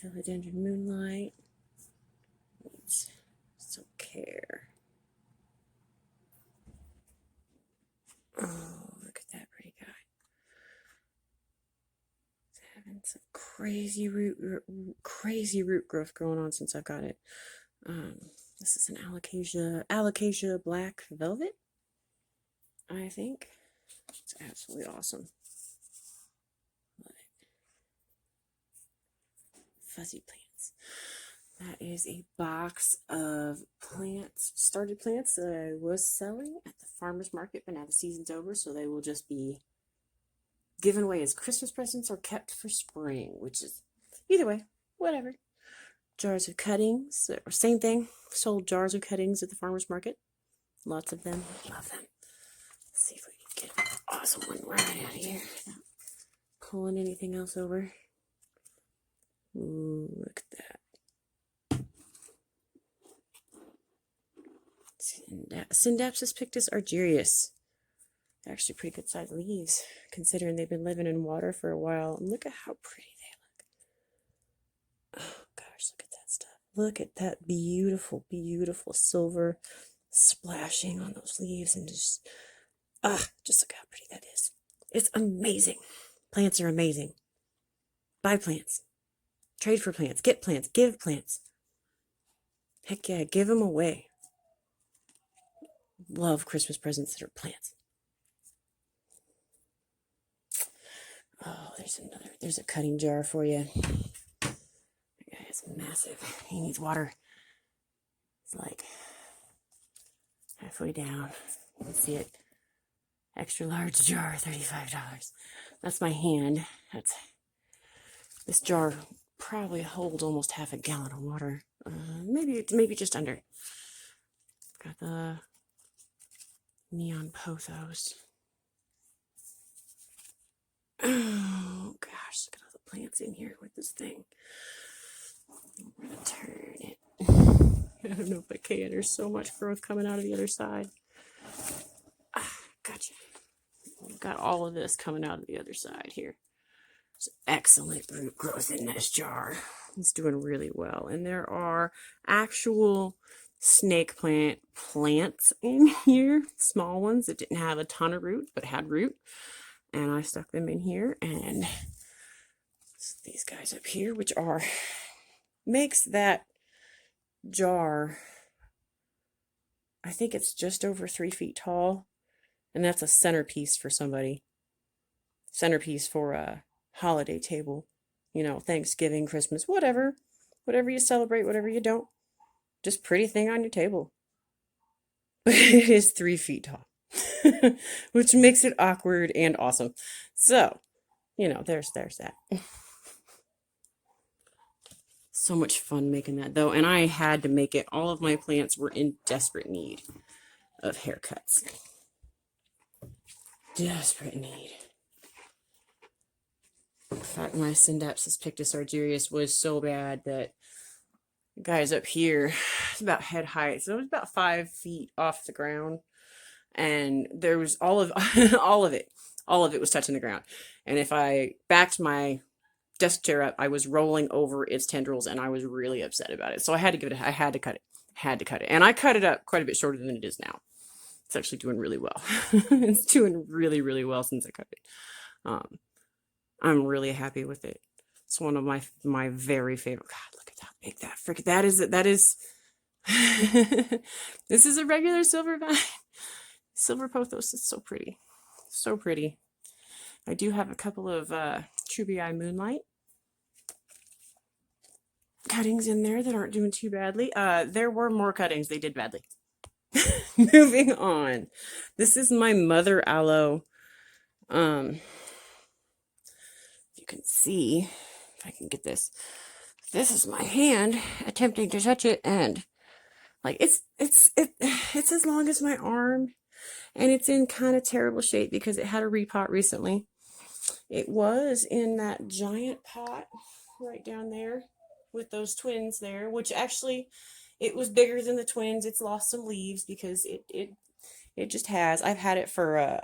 Philodendron Moonlight. So care. Oh, look at that pretty guy. It's having some crazy root growth going on since I've got it. This is an alocasia black velvet, I think. It's absolutely awesome. Love it. Fuzzy plants. That is a box of plants, started plants that I was selling at the farmer's market, but now the season's over, so they will just be given away as Christmas presents or kept for spring, which is either way, whatever. Jars of cuttings, or same thing, sold jars of cuttings at the farmer's market. Lots of them, love them. Let's see if we can get an awesome one right out of here without pulling anything else over. Ooh, look at that. Scindapsus pictus argyrius. They're actually pretty good sized leaves, considering they've been living in water for a while. And look at how pretty they look. Oh gosh, look at that stuff. Look at that beautiful, beautiful silver splashing on those leaves, and just look how pretty that is. It's amazing. Plants are amazing. Buy plants. Trade for plants. Get plants. Give plants. Heck yeah, give them away. Love Christmas presents that are plants. Oh, there's a cutting jar for you. That guy is massive. He needs water. It's like halfway down. You can see it. Extra large jar, $35. That's my hand. This jar probably holds almost half a gallon of water. Maybe just under. Got the neon pothos. Oh gosh, look at all the plants in here with this thing. I'm gonna turn it. I don't know if I can. There's so much growth coming out of the other side. Gotcha. We've got all of this coming out of the other side here. There's excellent root growth in this jar. It's doing really well. And there are actual snake plant plants in here, small ones that didn't have a ton of root but had root. And I stuck them in here, and these guys up here, which makes that jar, I think it's just over 3 feet tall, and that's a centerpiece for somebody. Centerpiece for a holiday table, Thanksgiving, Christmas, whatever you celebrate, whatever you don't, just pretty thing on your table. But it is 3 feet tall. Which makes it awkward and awesome. So, there's that. So much fun making that, though, and I had to make it. All of my plants were in desperate need of haircuts. Desperate need. In fact, my Scindapsus pictus argyrius was so bad that the guys up here, it's about head height, so it was about 5 feet off the ground. And there was all of it was touching the ground. And if I backed my desk chair up, I was rolling over its tendrils, and I was really upset about it. So I had to cut it. And I cut it up quite a bit shorter than it is now. It's actually doing really well. It's doing really, really well since I cut it. I'm really happy with it. It's one of my very favorite. God, look at how big that is. This is a regular silver vine. Silver pothos is so pretty. So pretty. I do have a couple of Trubii Moonlight cuttings in there that aren't doing too badly. There were more cuttings. They did badly. Moving on. This is my mother aloe. If you can see, if I can get this. This is my hand attempting to touch it, and like it's as long as my arm. And it's in kind of terrible shape because it had a repot recently. It was in that giant pot right down there with those twins there, which actually it was bigger than the twins. It's lost some leaves because it just has. I've had it for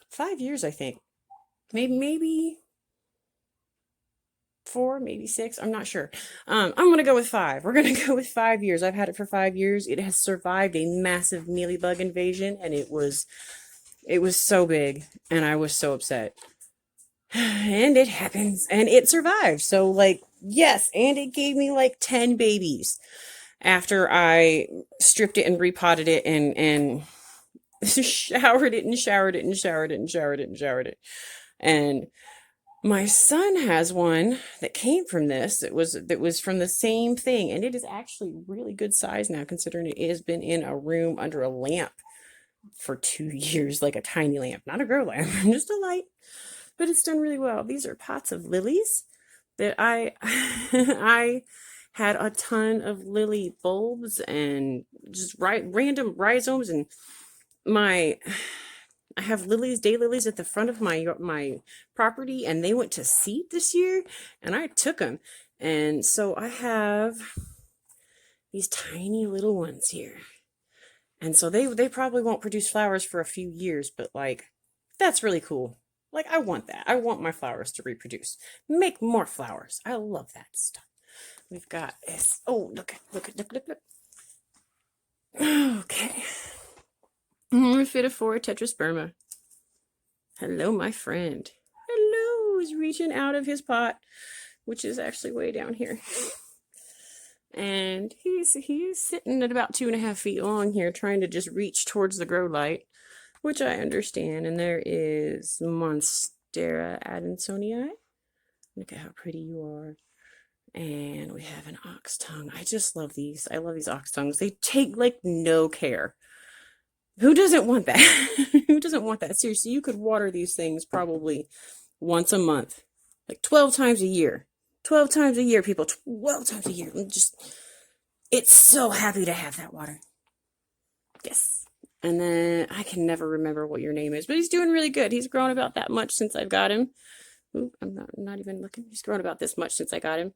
5 years, I think. Maybe 4, maybe 6. I'm not sure. I'm gonna go with 5. We're gonna go with 5 years. I've had it for 5 years. It has survived a massive mealybug invasion, and it was so big, and I was so upset. And it happens, and it survived. So like, yes, and it gave me like 10 babies after I stripped it and repotted it and showered it and showered it and showered it and showered it and showered it. And my son has one that came from this. It was from the same thing, and it is actually really good size now, considering it has been in a room under a lamp for 2 years, like a tiny lamp, not a grow lamp, just a light. But it's done really well. These are pots of lilies that I I had a ton of lily bulbs and just random rhizomes, and I have daylilies at the front of my property, and they went to seed this year, and I took them. And so I have these tiny little ones here. And so they probably won't produce flowers for a few years, but like, that's really cool. Like, I want that. I want my flowers to reproduce. Make more flowers. I love that stuff. We've got this. Oh, look. Okay. Rhiphidophora tetrasperma. Hello, my friend. Hello. He's reaching out of his pot, which is actually way down here. And he's sitting at about 2.5 feet long here, trying to just reach towards the grow light, which I understand. And there is Monstera adansonii. Look at how pretty you are. And we have an ox tongue. I just love these. I love these ox tongues. They take like no care. Who doesn't want that? Who doesn't want that? Seriously, you could water these things probably once a month, like 12 times a year. 12 times a year, people. 12 times a year. It's so happy to have that water. Yes. And then I can never remember what your name is, but he's doing really good. He's grown about that much since I've got him. Ooh, I'm not even looking. He's grown about this much since I got him.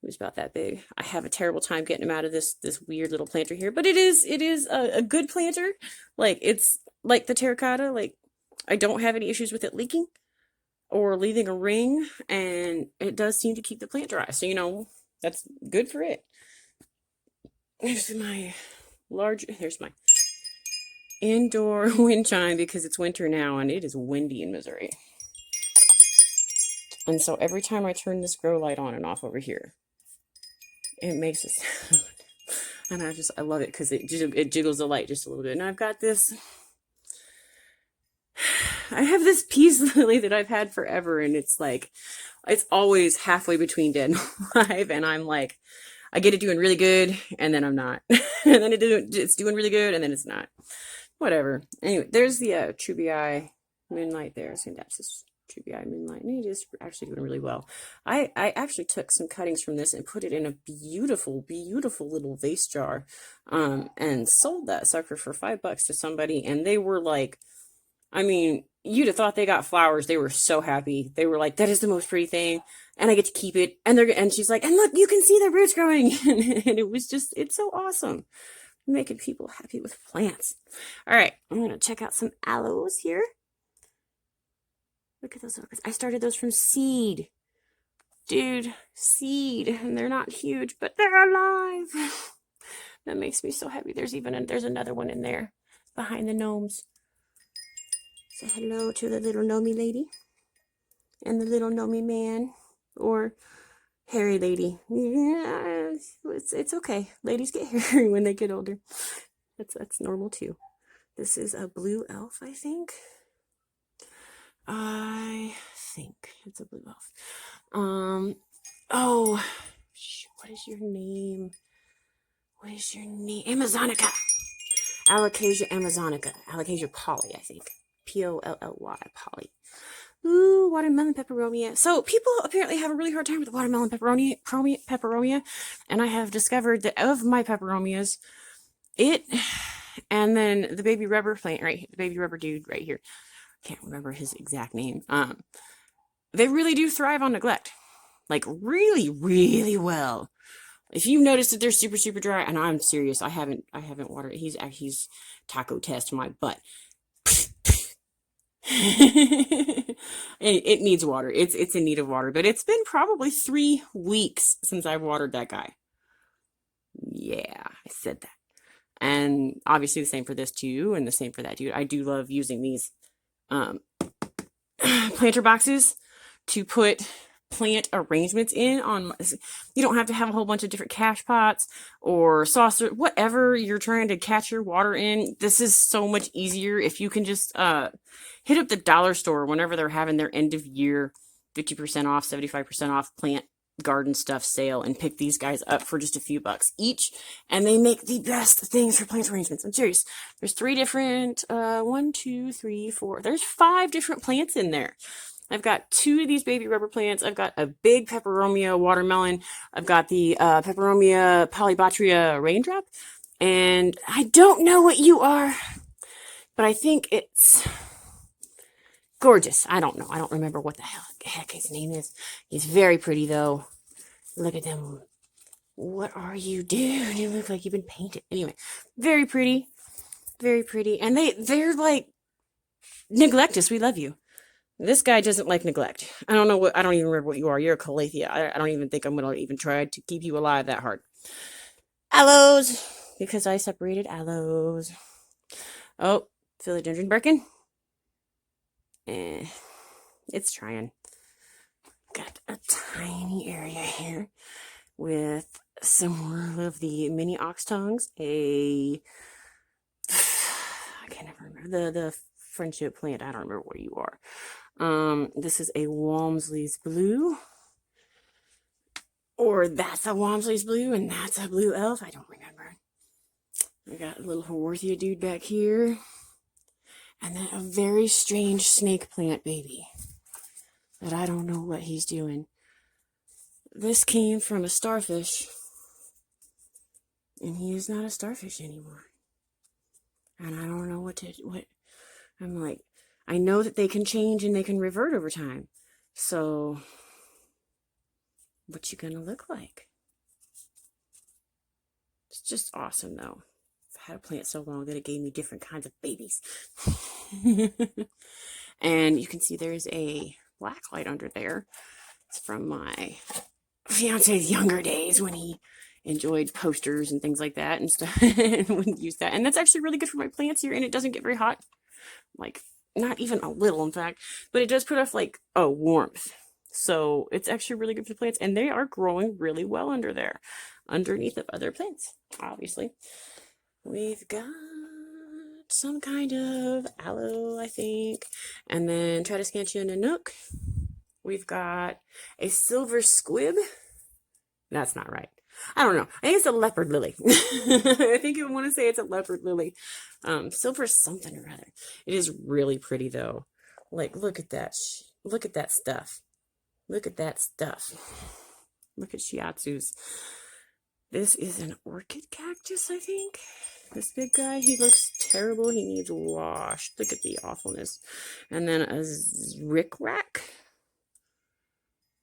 He was about that big. I have a terrible time getting him out of this weird little planter here, but it is a good planter. Like, it's like the terracotta. Like, I don't have any issues with it leaking or leaving a ring, and it does seem to keep the plant dry. So, you know, that's good for it. Here's my indoor wind chime, because it's winter now and it is windy in Missouri. And so every time I turn this grow light on and off over here, it makes a sound. And I love it because it jiggles the light just a little bit. And I've got this, I have this peace lily that I've had forever, and it's like, it's always halfway between dead and alive, and I'm like, I get it doing really good, and then I'm not. And then it's doing really good, and then it's not. Whatever. Anyway, there's the Trubii Moonlight there. Scindapsus Trubii Moonlight, and it is actually doing really well. I actually took some cuttings from this and put it in a beautiful, beautiful little vase jar, and sold that sucker for $5 to somebody, and they were like, I mean, you'd have thought they got flowers. They were so happy. They were like, that is the most pretty thing, and I get to keep it. And she's like, and look, you can see the roots growing. And it was just, it's so awesome. Making people happy with plants. All right, I'm going to check out some aloes here. Look at those orchids. I started those from seed. Dude, seed. And they're not huge, but they're alive. That makes me so happy. There's another one in there behind the gnomes. Say hello to the little gnomey lady and the little gnomey man, or hairy lady. Yeah, it's okay. Ladies get hairy when they get older. That's normal too. This is a blue elf, I think. I think it's a blue elf. Oh, what is your name? What is your name? Amazonica. Alocasia amazonica. Alocasia Polly, I think. Polly, Polly. Ooh, watermelon peperomia. So people apparently have a really hard time with watermelon peperomia, and I have discovered that of my peperomias, it, and then the baby rubber plant right here, the baby rubber dude right here, can't remember his exact name. They really do thrive on neglect, like really, really well. If you notice that they're super, super dry, and I'm serious, I haven't watered. He's taco test my butt. It needs water. It's in need of water, but it's been probably 3 weeks since I've watered that guy. Yeah, I said that. And obviously the same for this too, and the same for that dude. I do love using these um planter boxes to put plant arrangements in on you don't have to have a whole bunch of different cash pots or saucer, whatever you're trying to catch your water in. This is so much easier if you can just hit up the dollar store whenever they're having their end of year 50% off, 75% off plant garden stuff sale, and pick these guys up for just a few bucks each, and they make the best things for plant arrangements. I'm serious. There's 3 different 1 2 3 4, there's 5 different plants in there. I've got 2 of these baby rubber plants. I've got a big peperomia watermelon. I've got the peperomia polybatria raindrop, and I don't know what you are, but I think it's gorgeous. I don't know. I don't remember what the heck his name is. He's very pretty though. Look at them. What are you doing? You look like you've been painted. Anyway, very pretty. Very pretty. And they're like, neglect us. We love you. This guy doesn't like neglect. I don't know what, I don't even remember what you are. You're a calathea. I don't even think I'm going to even try to keep you alive that hard. Aloes. Because I separated aloes. Oh, philodendron Birkin. It's trying. Got a tiny area here with some more of the mini ox tongues. I can't ever remember the friendship plant. I don't remember what you are. This is a Walmsley's blue, or that's a Walmsley's blue, and that's a blue elf. I don't remember. We got a little Haworthia dude back here, and then a very strange snake plant baby that I don't know what he's doing. This came from a starfish, and he is not a starfish anymore. And I don't know what I'm like. I know that they can change and they can revert over time. So, what you gonna look like? It's just awesome, though. I've had a plant so long that it gave me different kinds of babies. And you can see there's a black light under there. It's from my fiance's younger days when he enjoyed posters and things like that and stuff, and wouldn't use that. And that's actually really good for my plants here, and it doesn't get very hot. Like, not even a little, in fact, but it does put off like warmth. So it's actually really good for the plants, and they are growing really well under there, underneath of other plants. Obviously, we've got some kind of aloe, I think, and then Tradescantia Nanook. We've got a silver squib. That's not right. I don't know. I think it's a leopard lily. I think you want to say it's a leopard lily. Silver something or other. It is really pretty though. Like, look at that. Look at that stuff. Look at that stuff. Look at shiatsus. This is an orchid cactus, I think. This big guy, he looks terrible. He needs washed. Look at the awfulness. And then a rickrack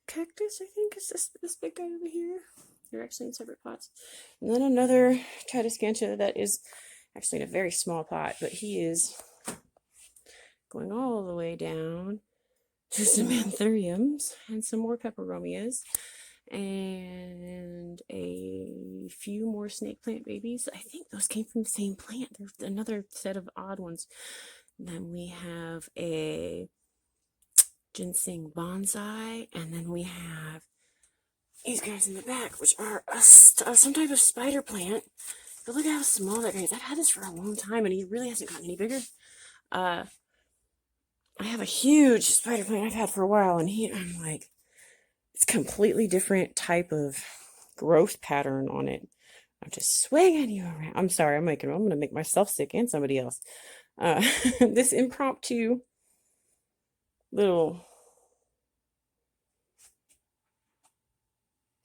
cactus, I think, is this big guy over here. They're actually in separate pots. And then another Tradescantia that is actually in a very small pot, but he is going all the way down to some anthuriums and some more peperomias and a few more snake plant babies. I think those came from the same plant. There's another set of odd ones. And then we have a ginseng bonsai, and then we have these guys in the back, which are some type of spider plant. But look at how small that guy is. I've had this for a long time, and he really hasn't gotten any bigger. I have a huge spider plant I've had for a while, and I'm like, it's completely different type of growth pattern on it. I'm just swinging you around. I'm sorry, I'm going to make myself sick and somebody else. This impromptu little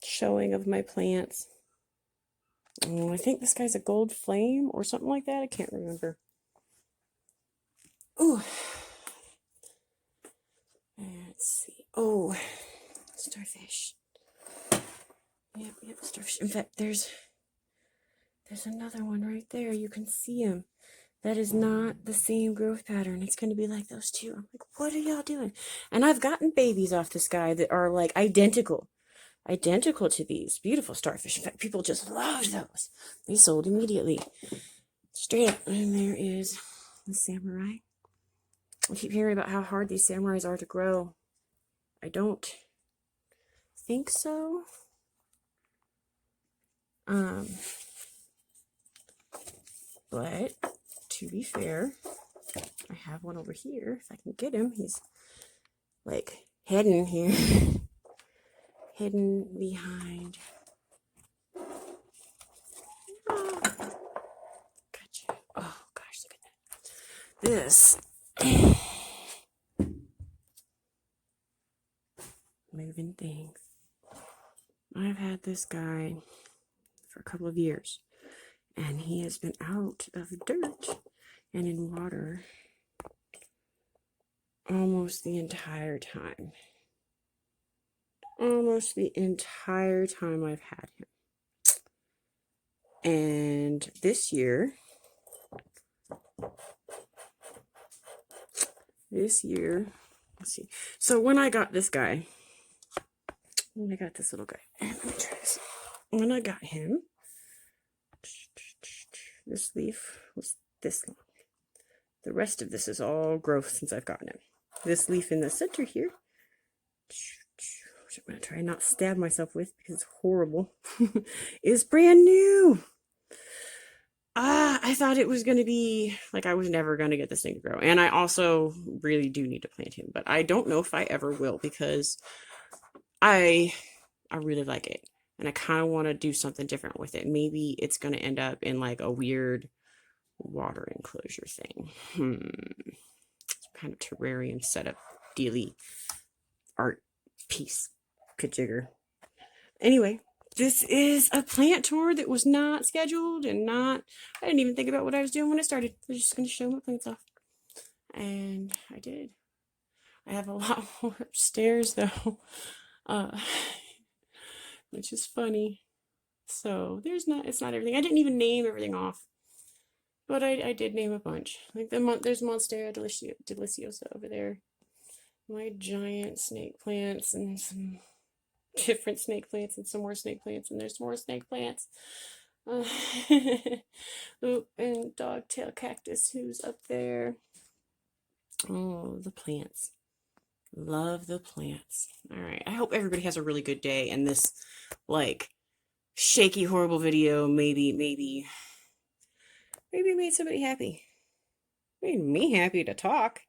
showing of my plants. I think this guy's a gold flame or something like that. I can't remember. Ooh. Let's see. Oh, starfish. Yep, starfish. In fact, there's another one right there. You can see him. That is not the same growth pattern. It's going to be like those two. I'm like, what are y'all doing? And I've gotten babies off this guy that are like identical to these beautiful starfish. In fact, people just loved those. They sold immediately. Straight up. And there is the samurai. I keep hearing about how hard these samurais are to grow. I don't think so. But to be fair, I have one over here. If I can get him, he's like hidden here. Hidden behind. Oh, gotcha. Oh gosh, look at that. This moving things. I've had this guy for a couple of years, and he has been out of dirt and in water almost the entire time. Almost the entire time I've had him. And this year, let's see. So when I got this guy, when I got this little guy, let me try this. When I got him, this leaf was this long. The rest of this is all growth since I've gotten him. This leaf in the center here, which I'm going to try not stab myself with because it's horrible, is brand new. I thought it was going to be, like, I was never going to get this thing to grow. And I also really do need to plant him. But I don't know if I ever will because I really like it. And I kind of want to do something different with it. Maybe it's going to end up in, like, a weird water enclosure thing. Some kind of terrarium setup dealy art piece. Kajigger. Anyway. This is a plant tour that was not scheduled and I didn't even think about what I was doing when I started. I was just going to show my plants off. And I did. I have a lot more upstairs though, which is funny. So it's not everything. I didn't even name everything off, but I did name a bunch. Like there's Monstera deliciosa over there. My giant snake plants and some different snake plants and some more snake plants, and there's more snake plants. Ooh, and dogtail cactus who's up there. Oh, the plants. Love the plants. All right. I hope everybody has a really good day, and this like shaky horrible video maybe made somebody happy. Made me happy to talk.